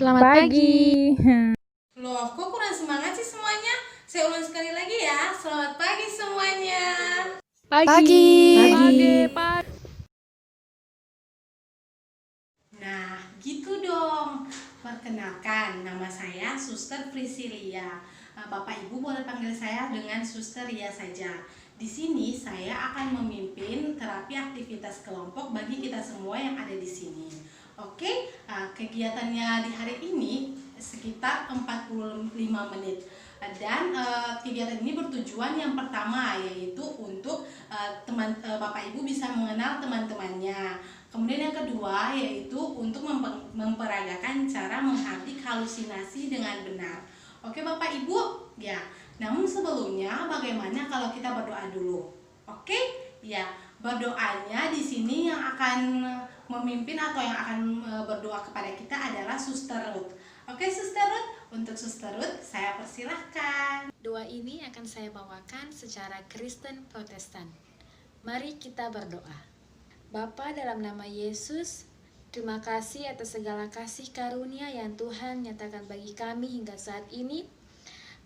Selamat pagi. Loh, kok kurang semangat sih semuanya? Saya ulang sekali lagi ya. Selamat pagi semuanya. Pagi. Nah, gitu dong. Perkenalkan, nama saya Suster Priscilia. Bapak Ibu boleh panggil saya dengan Suster Ria saja. Di sini saya akan memimpin terapi aktivitas kelompok bagi kita semua yang ada di sini. Oke, kegiatannya di hari ini sekitar 45 menit. Dan kegiatan ini bertujuan yang pertama yaitu untuk Bapak Ibu bisa mengenal teman-temannya. Kemudian yang kedua yaitu untuk memperagakan cara menghardik halusinasi dengan benar. Oke Bapak Ibu? Ya. Namun sebelumnya bagaimana kalau kita berdoa dulu? Oke? Ya. Berdoanya di sini yang akan memimpin atau yang akan berdoa kepada kita adalah Suster Ruth. Oke Suster Ruth, untuk Suster Ruth saya persilahkan. Doa ini akan saya bawakan secara Kristen Protestan. Mari kita berdoa. Bapa, dalam nama Yesus, terima kasih atas segala kasih karunia yang Tuhan nyatakan bagi kami hingga saat ini.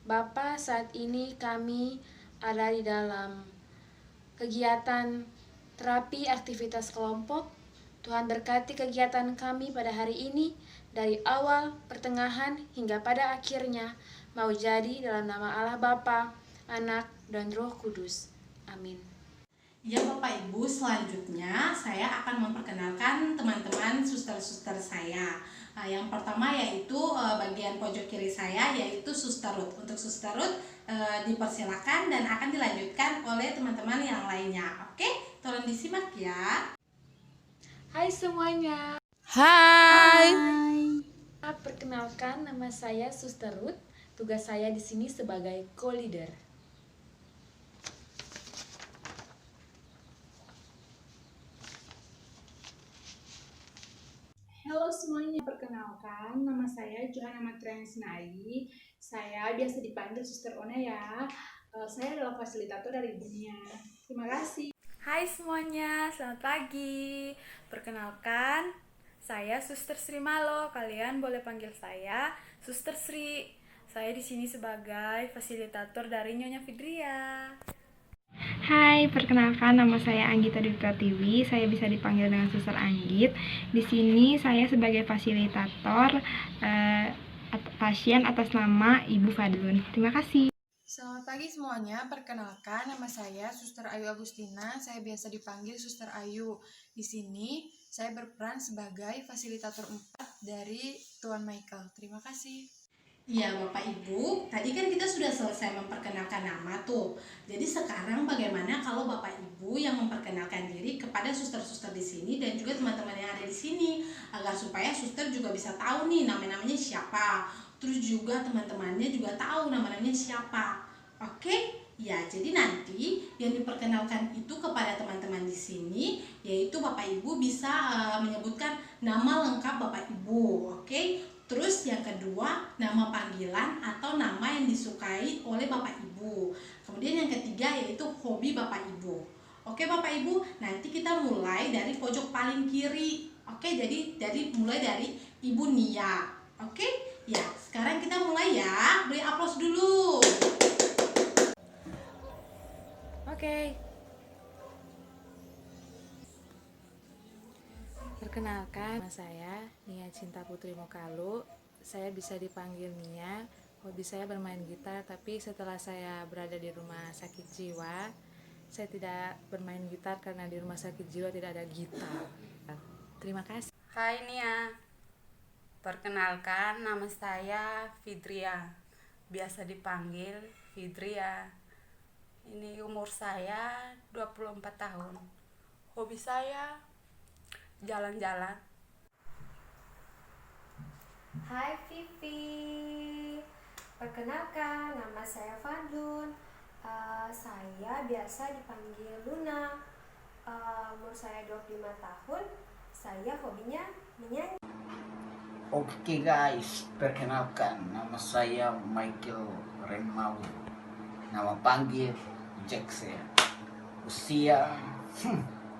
Bapa, saat ini kami ada di dalam kegiatan terapi aktivitas kelompok. Tuhan berkati kegiatan kami pada hari ini, dari awal, pertengahan, hingga pada akhirnya, mau jadi dalam nama Allah Bapa, Anak, dan Roh Kudus. Amin. Ya Bapak Ibu, selanjutnya saya akan memperkenalkan teman-teman suster-suster saya. Yang pertama yaitu bagian pojok kiri saya yaitu Suster Ruth. Untuk Suster Ruth dipersilakan dan akan dilanjutkan oleh teman-teman yang lainnya. Oke, tolong disimak ya. Hai semuanya. Hai. Perkenalkan, nama saya Suster Ruth. Tugas saya di sini sebagai co-leader. Halo semuanya, perkenalkan nama saya Johanna Matriani Sinai. Saya biasa dipanggil Suster Ona ya. Saya adalah fasilitator dari dunia. Terima kasih. Hai semuanya, selamat pagi. Perkenalkan, saya Suster Sri Malo. Kalian boleh panggil saya Suster Sri. Saya di sini sebagai fasilitator dari Nyonya Fidria. Hai, perkenalkan nama saya Anggita Dwi Pratiwi. Saya bisa dipanggil dengan Suster Anggit. Di sini saya sebagai fasilitator pasien atas nama Ibu Fadlun. Terima kasih. Selamat pagi semuanya, perkenalkan nama saya Suster Ayu Agustina, saya biasa dipanggil Suster Ayu. Di sini saya berperan sebagai fasilitator 4 dari Tuan Michael. Terima kasih. Ya Bapak Ibu, tadi kan kita sudah selesai memperkenalkan nama tuh. Jadi sekarang bagaimana kalau Bapak Ibu yang memperkenalkan diri kepada suster-suster di sini dan juga teman-teman yang ada di sini, agar supaya suster juga bisa tahu nih nama-namanya siapa. Terus juga teman-temannya juga tahu nama-namanya siapa. Oke? Ya, jadi nanti yang diperkenalkan itu kepada teman-teman di sini yaitu Bapak Ibu bisa menyebutkan nama lengkap Bapak Ibu. Oke? Terus yang kedua, nama panggilan atau nama yang disukai oleh Bapak Ibu. Kemudian yang ketiga yaitu hobi Bapak Ibu. Oke Bapak Ibu, nanti kita mulai dari pojok paling kiri. Oke, jadi mulai dari Ibu Nia. Oke? Ya, sekarang kita mulai ya. Beri aplaus dulu. Oke. Perkenalkan, nama saya Nia Cinta Putri Mokalu. Saya bisa dipanggil Nia. Hobi saya bermain gitar, tapi setelah saya berada di rumah sakit jiwa, saya tidak bermain gitar karena di rumah sakit jiwa tidak ada gitar. Terima kasih. Hai Nia, perkenalkan nama saya Fidria, biasa dipanggil Fidria. Ini umur saya 24 tahun. Hobi saya jalan-jalan. Hai Vivi, perkenalkan nama saya Fadlun. Saya biasa dipanggil Luna. Umur saya 25 tahun. Saya hobinya menyanyi. Oke guys, perkenalkan nama saya Michael Remau. Nama panggil Jack saya. Usia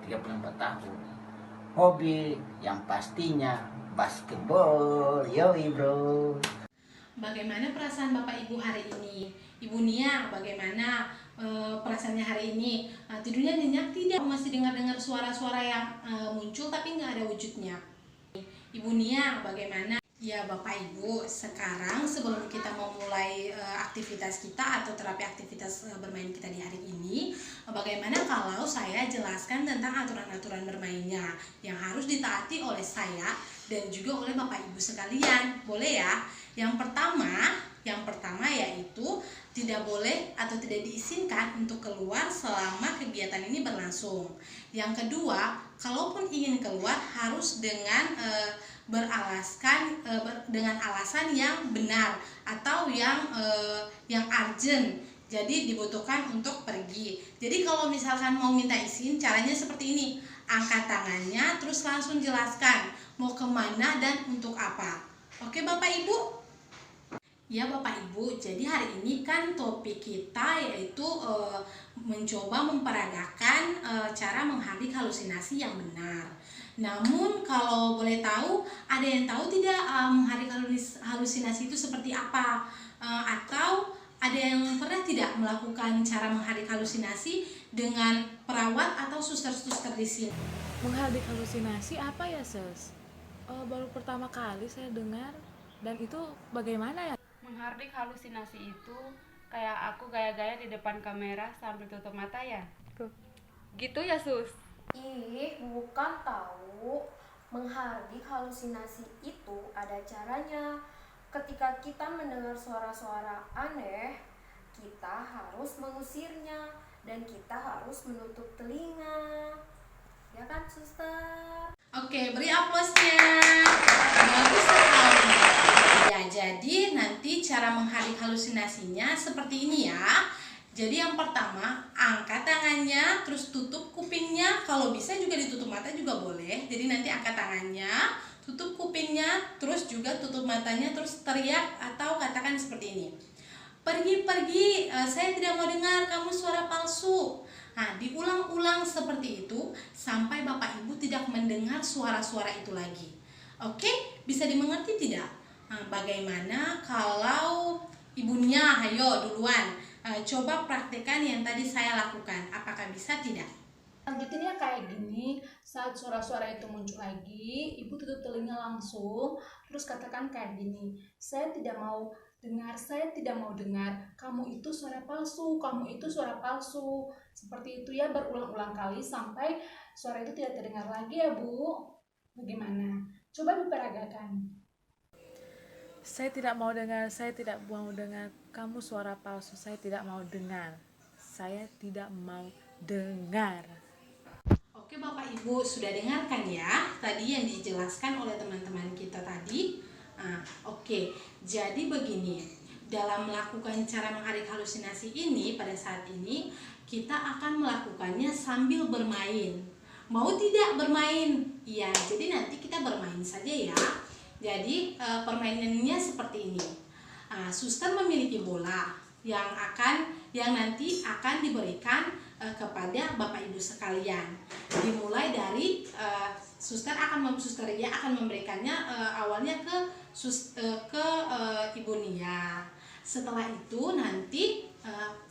34 tahun. Hobi yang pastinya basketball. Yoi bro. Bagaimana perasaan Bapak Ibu hari ini? Ibu Nia, bagaimana perasaannya hari ini? Tidurnya nyenyak tidak? Masih dengar-dengar suara-suara yang muncul tapi nggak ada wujudnya. Ibu Nia, bagaimana? Ya Bapak Ibu, sekarang sebelum kita mau mulai aktivitas kita atau terapi aktivitas bermain kita di hari ini, bagaimana kalau saya jelaskan tentang aturan-aturan bermainnya yang harus ditaati oleh saya dan juga oleh Bapak Ibu sekalian. Boleh ya? Yang pertama yaitu tidak boleh atau tidak diizinkan untuk keluar selama kegiatan ini berlangsung. Yang kedua, kalaupun ingin keluar harus dengan dengan alasan yang benar atau yang urgent. Jadi dibutuhkan untuk pergi. Jadi kalau misalkan mau minta izin, caranya seperti ini. Angkat tangannya, terus langsung jelaskan mau kemana dan untuk apa. Oke Bapak Ibu? Ya Bapak Ibu, jadi hari ini kan topik kita yaitu mencoba memperagakan cara menghardik halusinasi yang benar. Namun kalau boleh tahu, ada yang tahu tidak menghardik halusinasi itu seperti apa? Atau ada yang pernah tidak melakukan cara menghardik halusinasi dengan perawat atau suster-suster di sini? Menghardik halusinasi apa ya, Sus? Baru pertama kali saya dengar. Dan itu bagaimana ya? Menghardik halusinasi itu kayak aku gaya-gaya di depan kamera sambil tutup mata ya? Gitu ya, Sus? Ih, bukan tahu. Menghardik halusinasi itu ada caranya. Ketika kita mendengar suara-suara aneh, kita harus mengusirnya dan kita harus menutup telinga. Ya kan, Suster? Oke, beri aplausnya. Bagus sekali. Ya, jadi nanti cara menghardik halusinasinya seperti ini ya. Jadi yang pertama, angkat tangannya, terus tutup kupingnya. Kalau bisa juga ditutup mata juga boleh. Jadi nanti angkat tangannya, tutup kupingnya, terus juga tutup matanya, terus teriak atau katakan seperti ini. Pergi, saya tidak mau dengar kamu suara palsu. Nah, diulang-ulang seperti itu sampai Bapak Ibu tidak mendengar suara-suara itu lagi. Oke, bisa dimengerti tidak? Nah, bagaimana kalau ibunya, ayo duluan. Coba praktekkan yang tadi saya lakukan. Apakah bisa tidak? Lanjutinnya kayak gini, saat suara-suara itu muncul lagi, ibu tutup telinga langsung, terus katakan kayak gini, saya tidak mau dengar, kamu itu suara palsu, seperti itu ya, berulang-ulang kali sampai suara itu tidak terdengar lagi ya Bu. Bagaimana? Coba diperagakan. Saya tidak mau dengar, kamu suara palsu, saya tidak mau dengar. Oke Bapak Ibu, sudah dengarkan ya tadi yang dijelaskan oleh teman-teman kita tadi. Oke, jadi begini, dalam melakukan cara menghardik halusinasi ini pada saat ini kita akan melakukannya sambil bermain. Mau tidak bermain? Iya, jadi nanti kita bermain saja ya. Jadi permainannya seperti ini. Suster memiliki bola yang nanti akan diberikan kepada Bapak Ibu sekalian. Dimulai dari suster Ria akan memberikannya awalnya ke Ibu Nia. Setelah itu nanti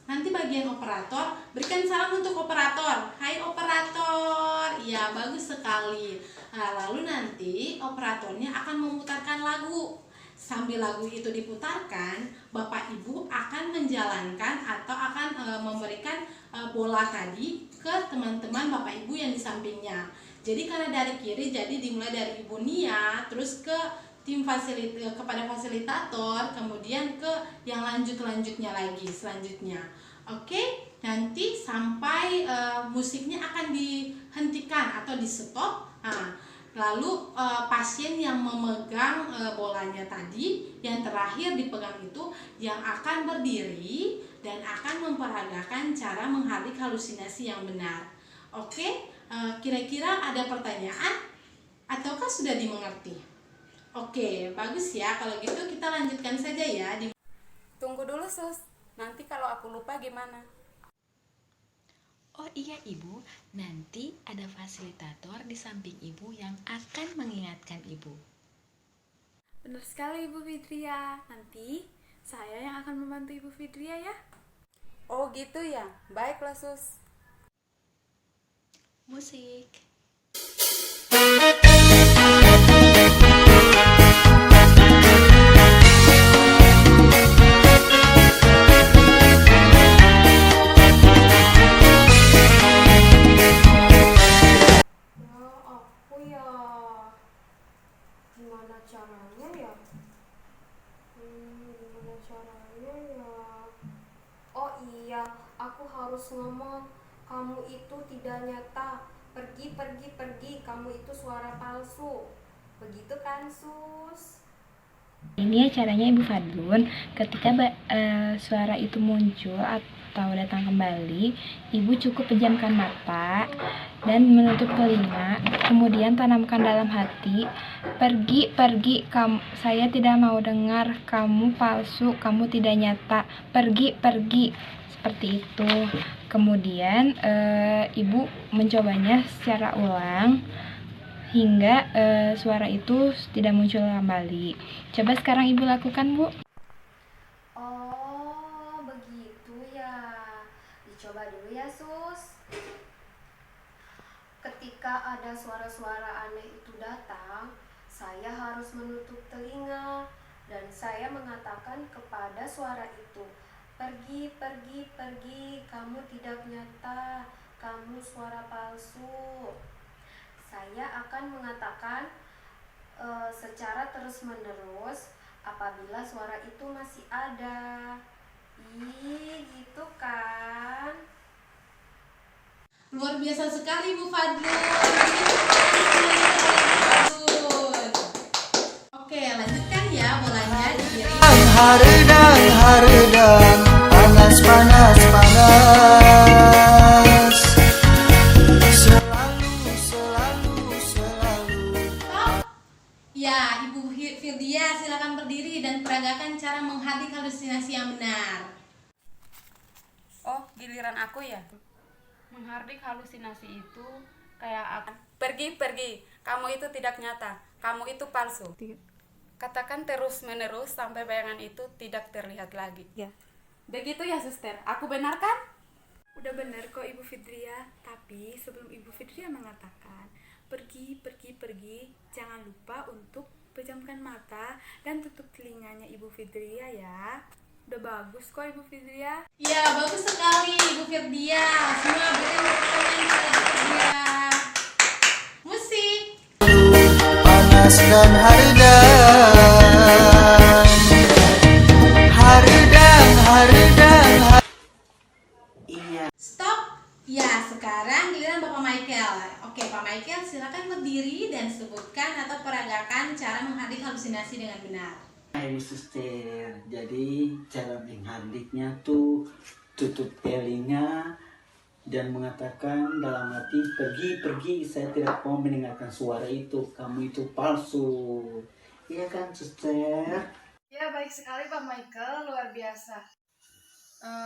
bagian operator, berikan salam untuk operator. Hai operator, ya bagus sekali. Lalu nanti operatornya akan memutarkan lagu. Sambil lagu itu diputarkan, Bapak Ibu akan menjalankan atau akan memberikan bola tadi ke teman-teman Bapak Ibu yang di sampingnya. Jadi karena dari kiri, jadi dimulai dari Ibu Nia, terus ke kepada fasilitator, kemudian ke yang lanjutnya lagi selanjutnya. Oke, nanti sampai musiknya akan dihentikan atau di stop. Lalu pasien yang memegang bolanya tadi, yang terakhir dipegang itu yang akan berdiri dan akan memperagakan cara menghardik halusinasi yang benar. Oke, kira-kira ada pertanyaan ataukah sudah dimengerti? Oke, bagus ya. Kalau gitu kita lanjutkan saja ya. Tunggu dulu Sus, nanti kalau aku lupa gimana? Oh iya Ibu, nanti ada fasilitator di samping Ibu yang akan mengingatkan Ibu. Benar sekali Ibu Fitria. Nanti saya yang akan membantu Ibu Fitria ya. Oh gitu ya, baiklah Sus. Musik. Gimana caranya ya? Oh iya, aku harus ngomong. Kamu itu tidak nyata. Pergi, pergi, pergi. Kamu itu suara palsu. Begitu kan, Sus? Ini caranya Ibu Fadlun, ketika suara itu muncul atau datang kembali, Ibu cukup pejamkan mata dan menutup telinga, kemudian tanamkan dalam hati, pergi, pergi, saya tidak mau dengar, kamu palsu, kamu tidak nyata, pergi, pergi, seperti itu. Kemudian Ibu mencobanya secara ulang, hingga suara itu tidak muncul kembali. Coba sekarang Ibu lakukan, Bu. Oh, begitu ya. Dicoba dulu ya, Sus. Ketika ada suara-suara aneh itu datang, saya harus menutup telinga dan saya mengatakan kepada suara itu, pergi, pergi, pergi, kamu tidak nyata, kamu suara palsu. Saya akan mengatakan secara terus-menerus apabila suara itu masih ada. Ih, gitu kan? Luar biasa sekali Bu Fadlun. Oke, lanjutkan ya bolanya dikirim. Haredang, haredang, panas, panas, panas. Selalu, selalu, selalu. Ya, Ibu Firdia silakan berdiri dan peragakan cara menghardik halusinasi yang benar. Oh, giliran aku ya. Menghardik halusinasi itu kayak akan pergi, pergi. Kamu itu tidak nyata. Kamu itu palsu. Katakan terus-menerus sampai bayangan itu tidak terlihat lagi. Ya. Begitu ya, Suster. Aku benar kan? Udah benar kok Ibu Fitria. Tapi sebelum Ibu Fitria mengatakan pergi, pergi, pergi, jangan lupa untuk pejamkan mata dan tutup telinganya Ibu Fitria ya. Udah bagus kok Ibu Fitria. Ya, bagus sekali Ibu Firdia. Semua beri tepuk tangan kepada Ibu Firdia. Musik. Panas dan haredang, haredang, haredang. Iya. Stop. Ya, sekarang giliran Bapak Michael. Oke, Pak Michael silakan berdiri dan sebutkan atau peragakan cara menghardik halusinasi dengan benar. Ibu Suster, jadi cara menghardiknya tuh tutup telinga dan mengatakan dalam hati, pergi, pergi, saya tidak mau mendengarkan suara itu, kamu itu palsu. Iya kan, Suster? Ya, baik sekali Pak Michael, luar biasa.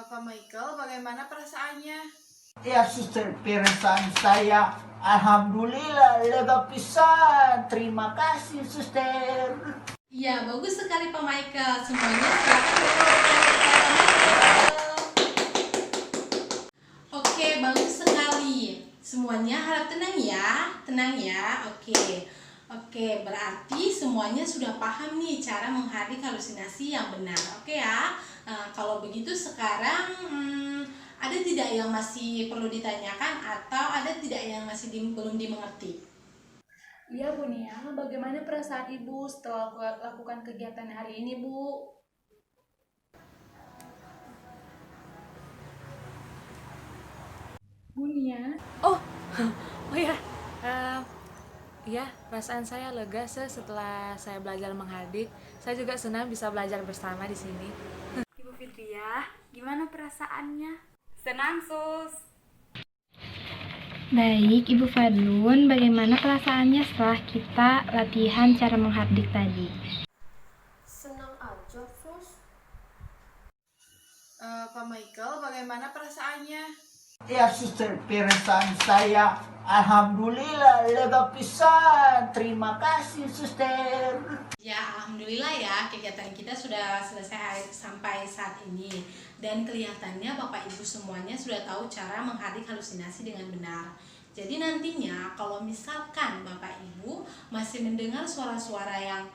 Pak Michael, bagaimana perasaannya? Ya, Suster, perasaan saya alhamdulillah lega pisan. Terima kasih, Suster. Ya, bagus sekali Pak Michael. Semuanya silakan Pak Michael. Oke, bagus sekali. Semuanya harap tenang ya. Tenang ya. Oke, berarti semuanya sudah paham nih cara menghardik halusinasi yang benar. Oke ya. Kalau begitu sekarang ada tidak yang masih perlu ditanyakan atau ada tidak yang masih belum dimengerti? Iya Bu Nia, bagaimana perasaan Ibu setelah lakukan kegiatan hari ini Bu? Bu Nia? Oh ya, ya perasaan saya lega setelah saya belajar menghardik. Saya juga senang bisa belajar bersama di sini. Ibu Fitria, gimana perasaannya? Senang, Sus. Baik, Ibu Fadlun, bagaimana perasaannya setelah kita latihan cara menghardik tadi? Senang aja, Sus. Pak Michael, bagaimana perasaannya? Ya, Suster, perasaan saya alhamdulillah lega pisan. Terima kasih, Suster. Ya, alhamdulillah kegiatan kita sudah selesai sampai saat ini. Dan kelihatannya Bapak Ibu semuanya sudah tahu cara menghardik halusinasi dengan benar. Jadi nantinya kalau misalkan Bapak Ibu masih mendengar suara-suara yang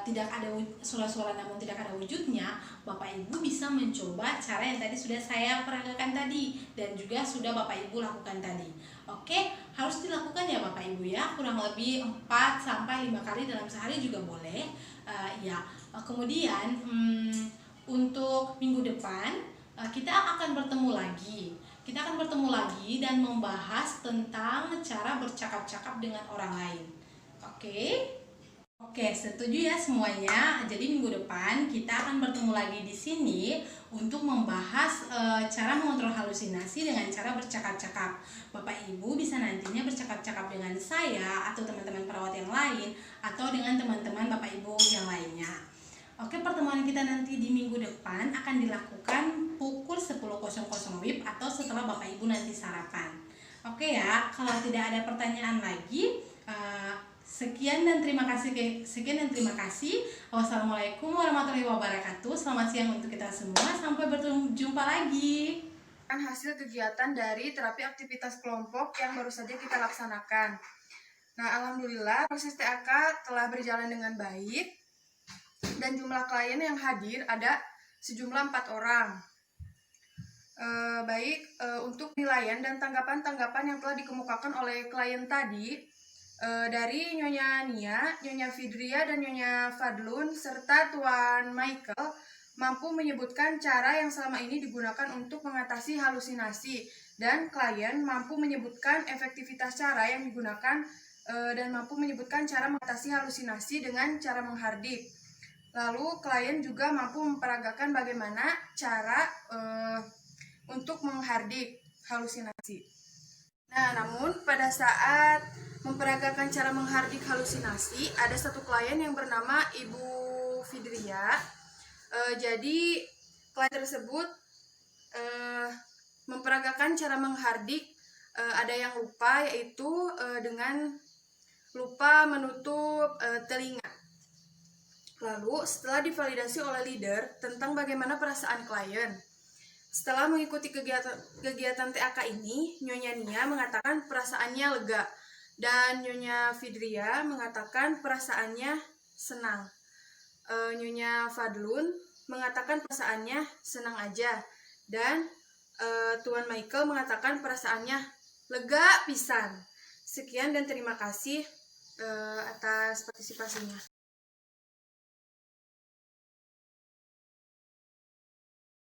tidak ada suara-suara namun tidak ada wujudnya, Bapak Ibu bisa mencoba cara yang tadi sudah saya peragakan tadi dan juga sudah Bapak Ibu lakukan tadi. Oke, harus dilakukan ya Bapak Ibu ya, kurang lebih 4 sampai 5 kali dalam sehari juga boleh. Kemudian untuk minggu depan kita akan bertemu lagi. Kita akan bertemu lagi dan membahas tentang cara bercakap-cakap dengan orang lain. Oke, setuju ya semuanya. Jadi minggu depan kita akan bertemu lagi di sini untuk membahas cara mengontrol halusinasi dengan cara bercakap-cakap. Bapak Ibu bisa nantinya bercakap-cakap dengan saya atau teman-teman perawat yang lain atau dengan teman-teman Bapak Ibu yang lainnya. Oke, pertemuan kita nanti di minggu depan akan dilakukan pukul 10.00 WIB atau setelah Bapak Ibu nanti sarapan. Oke ya, kalau tidak ada pertanyaan lagi, sekian dan terima kasih. Wassalamualaikum warahmatullahi wabarakatuh. Selamat siang untuk kita semua. Sampai berjumpa lagi. Hasil kegiatan dari terapi aktivitas kelompok yang baru saja kita laksanakan. Nah, alhamdulillah proses TAK telah berjalan dengan baik. Dan jumlah klien yang hadir ada sejumlah 4 orang. Untuk penilaian dan tanggapan-tanggapan yang telah dikemukakan oleh klien tadi dari Nyonya Nia, Nyonya Fidria, dan Nyonya Fadlun serta Tuan Michael mampu menyebutkan cara yang selama ini digunakan untuk mengatasi halusinasi, dan klien mampu menyebutkan efektivitas cara yang digunakan dan mampu menyebutkan cara mengatasi halusinasi dengan cara menghardik. Lalu klien juga mampu memperagakan bagaimana cara untuk menghardik halusinasi. Nah, namun pada saat memperagakan cara menghardik halusinasi, ada satu klien yang bernama Ibu Fidria. Jadi klien tersebut memperagakan cara menghardik, ada yang lupa, yaitu dengan lupa menutup telinga. Lalu setelah divalidasi oleh leader tentang bagaimana perasaan klien, setelah mengikuti kegiatan TAK ini, Nyonya Nia mengatakan perasaannya lega, dan Nyonya Fidria mengatakan perasaannya senang. Nyonya Fadlun mengatakan perasaannya senang aja, dan Tuan Michael mengatakan perasaannya lega pisan. Sekian dan terima kasih atas partisipasinya.